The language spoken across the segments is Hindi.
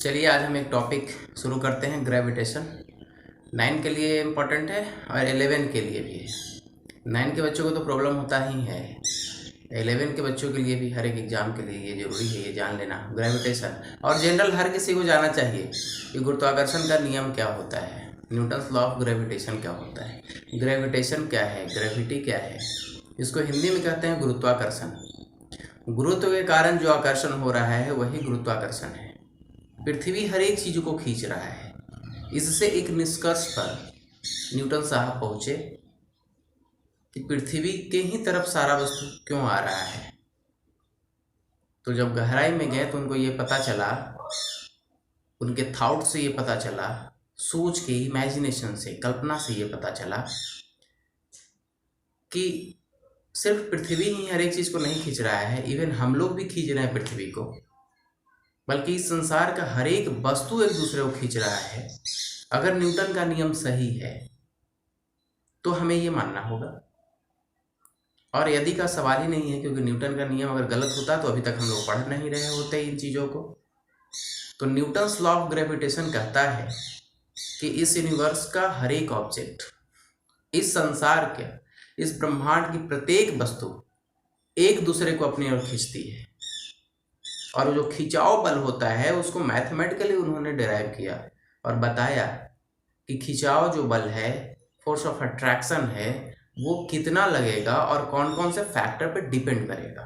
चलिए आज हम एक टॉपिक शुरू करते हैं, ग्रेविटेशन। 9 के लिए इम्पोर्टेंट है और 11 के लिए भी है। 9 के बच्चों को तो प्रॉब्लम होता ही है, 11 के बच्चों के लिए भी हर एक एग्जाम के लिए ये जरूरी है ये जान लेना ग्रेविटेशन। और जनरल हर किसी को जानना चाहिए कि गुरुत्वाकर्षण का नियम क्या होता है, न्यूटन्स लॉ ऑफ ग्रेविटेशन क्या होता है, ग्रेविटेशन क्या है, ग्रेविटी क्या है। इसको हिंदी में कहते हैं गुरुत्वाकर्षण। गुरुत्व के कारण जो आकर्षण हो रहा है वही गुरुत्वाकर्षण है। पृथ्वी हर एक चीज को खींच रहा है। इससे एक निष्कर्ष पर न्यूटन साहब पहुंचे कि पृथ्वी के ही तरफ सारा वस्तु क्यों आ रहा है। तो जब गहराई में गए तो उनको ये पता चला, उनके थॉट से ये पता चला, सोच के, इमेजिनेशन से, कल्पना से ये पता चला कि सिर्फ पृथ्वी ही हर एक चीज को नहीं खींच रहा है, इवन हम लोग भी खींच रहे हैं पृथ्वी को, बल्कि इस संसार का हर एक वस्तु एक दूसरे को खींच रहा है। अगर न्यूटन का नियम सही है तो हमें ये मानना होगा, और यदि का सवाल ही नहीं है, क्योंकि न्यूटन का नियम अगर गलत होता तो अभी तक हम लोग पढ़ नहीं रहे होते इन चीज़ों को। तो न्यूटन्स लॉ ऑफ ग्रेविटेशन कहता है कि इस यूनिवर्स का हर एक ऑब्जेक्ट, इस संसार के, इस ब्रह्मांड की प्रत्येक वस्तु एक दूसरे को अपनी ओर खींचती है। और जो खिंचाव बल होता है उसको मैथमेटिकली उन्होंने डिराइव किया और बताया कि खिंचाव जो बल है, फोर्स ऑफ अट्रैक्शन है, वो कितना लगेगा और कौन कौन से फैक्टर पे डिपेंड करेगा।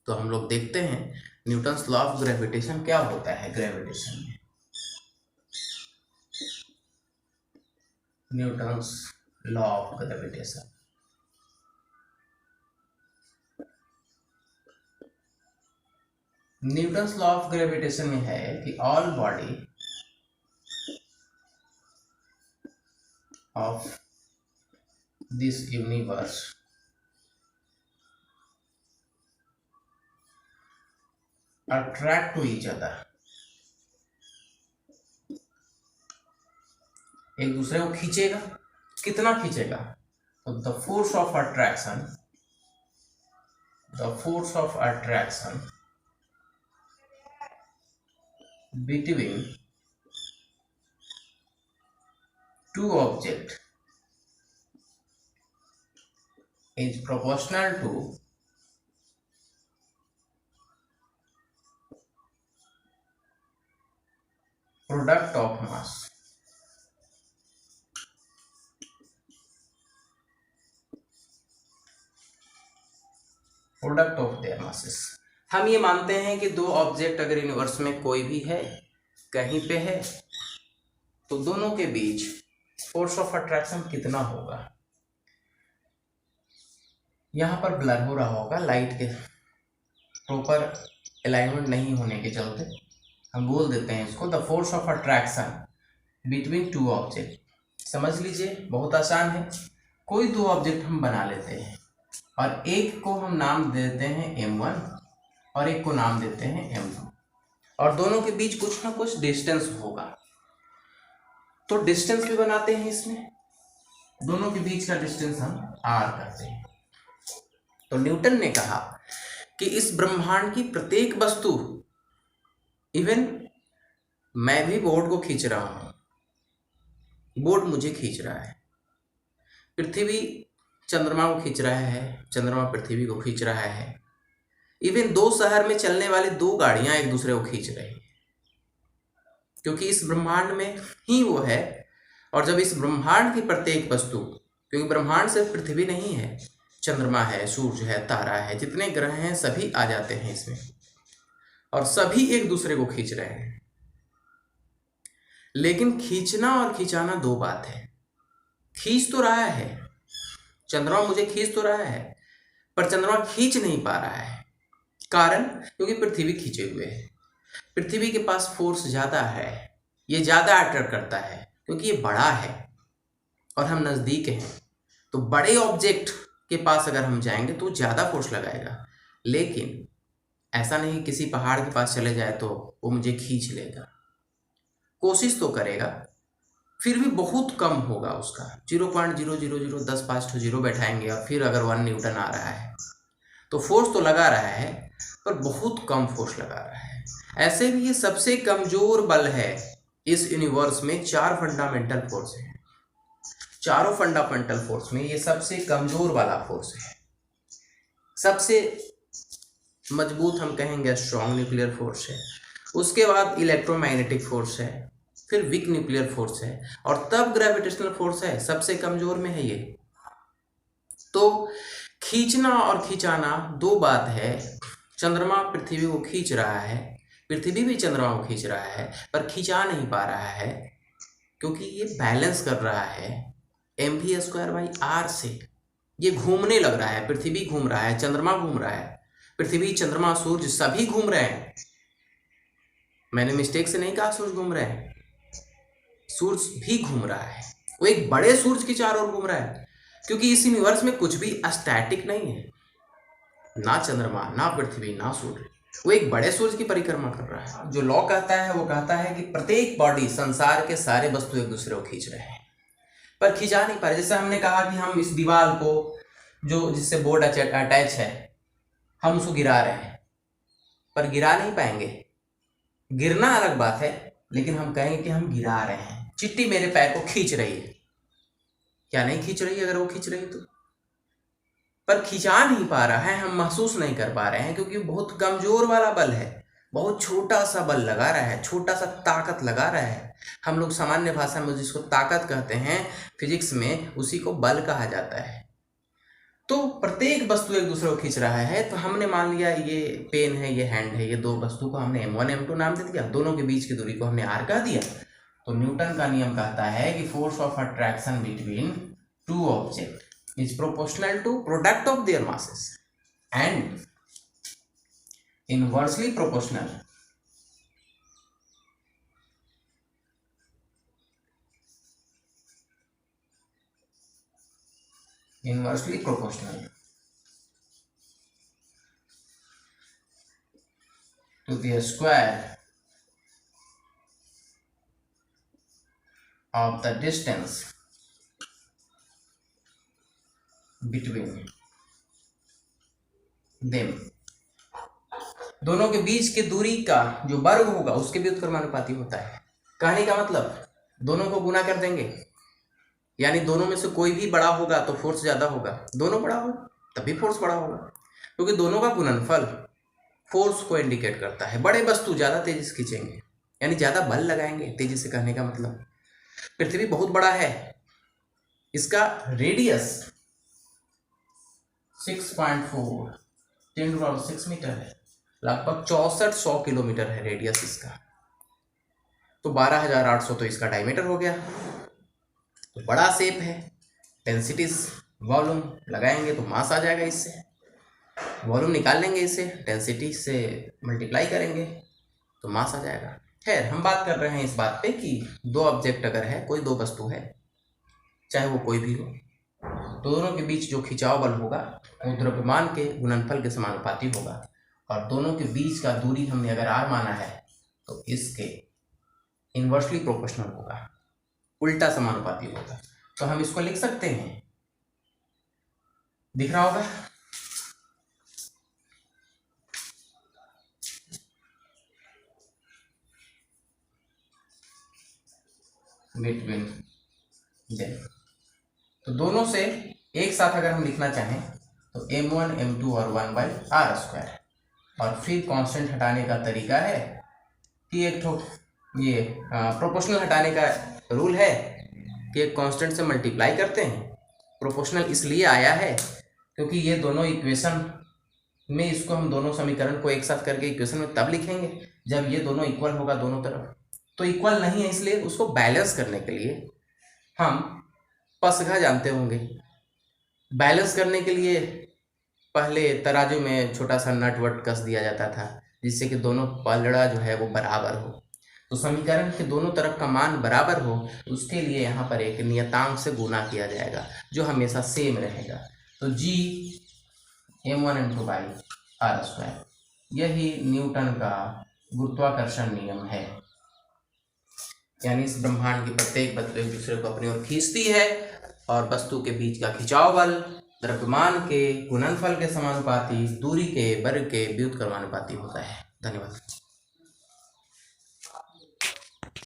तो हम लोग देखते हैं न्यूटन्स लॉ ऑफ ग्रेविटेशन क्या होता है। ग्रेविटेशन में Newton's law of gravitation, Newton's law of gravitation में है कि all body of this universe attract to each other, एक दूसरे को खींचेगा। कितना खींचेगा? तो the force of attraction, the force of attraction between two objects is proportional to product of mass। Product of their masses। हम ये मानते हैं कि दो ऑब्जेक्ट अगर यूनिवर्स में कोई भी है, कहीं पे है, तो दोनों के बीच फोर्स ऑफ अट्रैक्शन कितना होगा। यहाँ पर ब्लर हो रहा होगा, लाइट के प्रॉपर अलाइनमेंट नहीं होने के चलते हम बोल देते हैं इसको the force of attraction between two object. समझ लीजिए, बहुत आसान है। कोई दो ऑब्जेक्ट हम बना लेते हैं और एक को हम नाम देते हैं m1 और एक को नाम देते हैं m2, और दोनों के बीच कुछ ना कुछ डिस्टेंस होगा। तो डिस्टेंस भी बनाते हैं इसमें, दोनों के बीच का डिस्टेंस हम r करते हैं। तो न्यूटन ने कहा कि इस ब्रह्मांड की प्रत्येक वस्तु, इवन मैं भी बोर्ड को खींच रहा हूं, बोर्ड मुझे खींच रहा है, पृथ्वी चंद्रमा को खींच रहा है, चंद्रमा पृथ्वी को खींच रहा है, इवन दो शहर में चलने वाली दो गाड़ियां एक दूसरे को खींच रही हैं, क्योंकि इस ब्रह्मांड में ही वो है। और जब इस ब्रह्मांड की प्रत्येक वस्तु, क्योंकि ब्रह्मांड सिर्फ पृथ्वी नहीं है, चंद्रमा है, सूर्य है, तारा है, जितने ग्रह हैं सभी आ जाते हैं इसमें, और सभी एक दूसरे को खींच रहे हैं। लेकिन खींचना और खिंचाना दो बात है। खींच तो रहा है, चंद्रमा मुझे खींच तो रहा है, पर चंद्रमा खींच नहीं पा रहा है। कारण, क्योंकि पृथ्वी खींचे हुए है, पृथ्वी के पास फोर्स ज्यादा है, ये ज्यादा अट्रैक्ट करता है क्योंकि ये बड़ा है और हम नजदीक हैं। तो बड़े ऑब्जेक्ट के पास अगर हम जाएंगे तो ज्यादा फोर्स लगाएगा। लेकिन ऐसा नहीं किसी पहाड़ के पास चले जाए तो वो मुझे खींच लेगा, कोशिश तो करेगा, फिर भी बहुत कम होगा उसका। 0.00010 5 0 बैठाएंगे और फिर अगर 1 न्यूटन आ रहा है तो फोर्स तो लगा रहा है, पर बहुत कम फोर्स लगा रहा है। ऐसे भी ये सबसे कमजोर बल है इस यूनिवर्स में। 4 फंडामेंटल फोर्स है, चारों फंडामेंटल फोर्स में ये सबसे कमजोर वाला फोर्स है। सबसे मजबूत हम कहेंगे स्ट्रॉन्ग न्यूक्लियर फोर्स है, उसके बाद इलेक्ट्रोमैग्नेटिक फोर्स है, फिर वीक न्यूक्लियर फोर्स है, और तब ग्रेविटेशनल फोर्स है। सबसे कमजोर में है ये। तो खींचना और खिंचाना दो बात है। चंद्रमा पृथ्वी को खींच रहा है, पृथ्वी भी चंद्रमा को खींच रहा है, पर खिंचा नहीं पा रहा है क्योंकि ये बैलेंस कर रहा है mv²/r से। ये घूमने लग रहा है, पृथ्वी घूम रहा है, चंद्रमा घूम रहा है, पृथ्वी चंद्रमा सूर्य सभी घूम रहे हैं। मैंने मिस्टेक से नहीं कहा सूर्य घूम रहे हैं, सूर्य भी घूम रहा है। वो एक बड़े सूर्य की चारों ओर घूम रहा है, क्योंकि इस यूनिवर्स में कुछ भी स्टैटिक नहीं है, ना चंद्रमा, ना पृथ्वी, ना सूर्य। वो एक बड़े सूर्य की परिक्रमा कर रहा है। जो लॉ कहता है वो कहता है कि प्रत्येक बॉडी, संसार के सारे वस्तु एक दूसरे को खींच रहे हैं, पर खिंचा नहीं पा रहे। जैसे हमने कहा कि हम इस दीवार को, जो जिससे बोर्ड अटैच है, हम उसको गिरा रहे हैं, पर गिरा नहीं पाएंगे। गिरना अलग बात है, लेकिन हम कहेंगे कि हम गिरा रहे हैं। चिट्टी मेरे पैर को खींच रही है, क्या नहीं खींच रही है? अगर वो खींच रही है तो, पर खिंचा नहीं पा रहा है, हम महसूस नहीं कर पा रहे हैं, क्योंकि बहुत कमजोर वाला बल है। बहुत छोटा सा बल लगा रहा है, छोटा सा ताकत लगा रहा है। हम लोग सामान्य भाषा में जिसको ताकत कहते हैं, फिजिक्स में उसी को बल कहा जाता है। तो प्रत्येक वस्तु एक दूसरे को खींच रहा है। तो हमने मान लिया ये पेन है, ये हैंड है, ये दो वस्तु को हमने m1 m2 नाम दे दिया, दोनों के बीच की दूरी को हमने r कह दिया। तो न्यूटन का नियम कहता है कि force of attraction between two object is proportional to product of their masses and inversely proportional to the square of the distance between them। दोनों के बीच की दूरी का जो वर्ग होगा उसके भी उत्क्रमानुपाती होता है। कहने का मतलब दोनों को गुना कर देंगे, यानी दोनों में से कोई भी बड़ा होगा तो फोर्स ज्यादा होगा, दोनों बड़ा होगा तभी फोर्स बड़ा होगा, क्योंकि दोनों का गुणनफल फोर्स को इंडिकेट करता है। बड़े वस्तु ज्यादा तेजी से खींचेंगे, यानी ज्यादा बल लगाएंगे तेजी से। कहने का मतलब पृथ्वी बहुत बड़ा है, इसका रेडियस 6.4 10⁻⁶ मीटर है, लगभग 6400 किलोमीटर है रेडियस इसका। तो 12,800 तो इसका डायमीटर हो गया। तो बड़ा शेप है, डेंसिटीज वॉल्यूम लगाएंगे तो मास आ जाएगा, इससे वॉल्यूम निकाल लेंगे, इससे डेंसिटी से मल्टीप्लाई करेंगे तो मास आ जाएगा। खैर, हम बात कर रहे हैं इस बात पे कि दो ऑब्जेक्ट अगर है, कोई दो वस्तु है, चाहे वो कोई भी हो, तो दोनों के बीच जो खिंचाव बल होगा वो द्रव्यमान के गुणनफल के समानुपाती होगा। और दोनों के बीच का दूरी हमने अगर r माना है तो इसके इन्वर्सली प्रोपोर्शनल होगा, उल्टा समानुपाती होगा। तो हम इसको लिख सकते हैं, दिख रहा होगा, बिटवीन देम। तो दोनों से एक साथ अगर हम लिखना चाहें तो m1 m2 और 1/r²। और फिर कांस्टेंट हटाने का तरीका है कि एक ठो ये प्रोपोर्शनल हटाने का रूल है कि एक कांस्टेंट से मल्टीप्लाई करते हैं। प्रोपोर्शनल इसलिए आया है क्योंकि ये दोनों इक्वेशन में, इसको हम दोनों समीकरण को एक साथ करके इक्वेशन में तब लिखेंगे जब ये दोनों इक्वल होगा दोनों तरफ। तो इक्वल नहीं है, इसलिए उसको बैलेंस करने के लिए हम पसघा जानते होंगे। बैलेंस करने के लिए पहले तराजू में छोटा सा नट वट कस दिया जाता था, जिससे कि दोनों पलड़ा जो है वो बराबर हो। तो समीकरण के दोनों तरफ का मान बराबर हो, उसके लिए यहाँ पर एक नियतांक से गुना किया जाएगा जो हमेशा सेम रहेगा। तो g m1 m2/r², यही न्यूटन का गुरुत्वाकर्षण नियम है। यानी इस ब्रह्मांड की प्रत्येक वस्तु एक दूसरे को अपनी ओर खींचती है, और वस्तु के बीच का खिंचाव बल द्रव्यमान के गुणनफल के समानुपाती, दूरी के वर्ग के व्युत्क्रमानुपाती होता है। धन्यवाद।